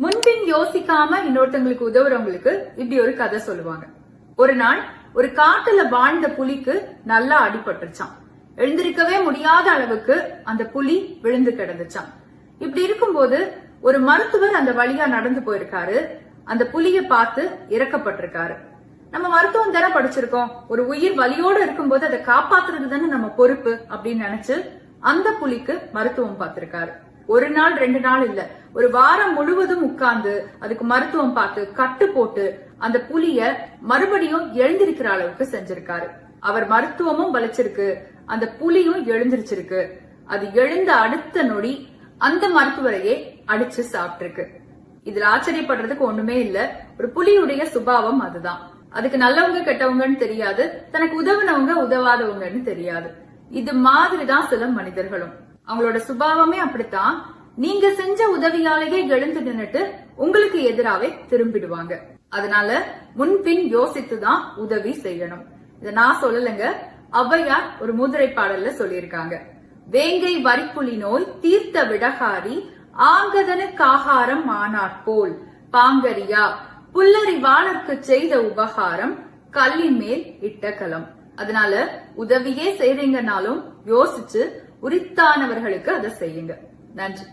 முன்பின் யோசிக்காம இன்னொருத்தங்களுக்கு உதவுறவங்களுக்கு இப்படி ஒரு கதை சொல்லுவாங்க. ஒரு நாள் ஒரு காட்டுல வாழ்ந்த புலிக்கு நல்லா அடிபட்டுருச்சான். எழுந்திருக்கவே முடியாத அளவுக்கு அந்த புலி விழுந்து கிடந்துச்சான். இப்படி இருக்கும்போது ஒரு மருத்துவர் அந்த வழியா நடந்து போயிருக்காரு. அந்த புலிய பார்த்து இறக்கப்பட்டிருக்காரு. நம்ம மருத்துவம் தானே படிச்சிருக்கோம், ஒரு உயிர் வலியோடு இருக்கும்போது அதை காப்பாத்துறது தானே நம்ம பொறுப்பு அப்படின்னு நினைச்சு அந்த புலிக்கு மருத்துவம் பார்த்திருக்காரு. ஒரு நாள் 2 நாள் இல்ல, ஒரு வாரம் முழுவதும் உட்கார்ந்து அதுக்கு மருத்துவம் பார்த்து கட்டு போட்டு அந்த புலிய மறுபடியும் எழுந்திருக்கிற அளவுக்கு செஞ்சிருக்காரு. அவர் மருத்துவமும் பலிச்சிருக்கு, அந்த புலியும் எழுந்திருச்சிருக்கு. அது எழுந்த அடுத்த நொடி அந்த மருத்துவரையே அடிச்சு சாப்பிட்டிருக்கு. இதுல ஆச்சரியப்படுறதுக்கு ஒண்ணுமே இல்ல. ஒரு புலியுடைய சுபாவம் அதுதான். அதுக்கு நல்லவங்க கெட்டவங்கன்னு தெரியாது, தனக்கு உதவுனவங்க உதவாதவங்கன்னு தெரியாது. இது மாதிரிதான் சில மனிதர்களும். அவங்களோட சுபாவமே அப்படித்தான். நீங்க செஞ்ச உதவியாலேயே எழுந்து நின்னுட்டு உங்களுக்கு எதிராவே திரும்பிடுவாங்க. அதனால முன்பின் யோசித்துதான் உதவி செய்யணும். இத நான் சொல்லலைங்க, ஔவையார் ஒரு முதிரை பாடல்ல சொல்லியிருக்காங்க. வேங்கை வரிப்புலி நோய் தீர்த்த விடகாரி ஆங்கதனுக்கு ஆகாரம் ஆனாற்போல் பாங்கரியா புல்லறிவாளர்க்கு செய்த உபகாரம் கல்லின் மேல் இட்ட கலம். அதனால உதவியே செய்றீங்கன்னாலும் யோசிச்சு உரித்தானவர்களுக்கு அதை செய்யுங்க. நன்றி.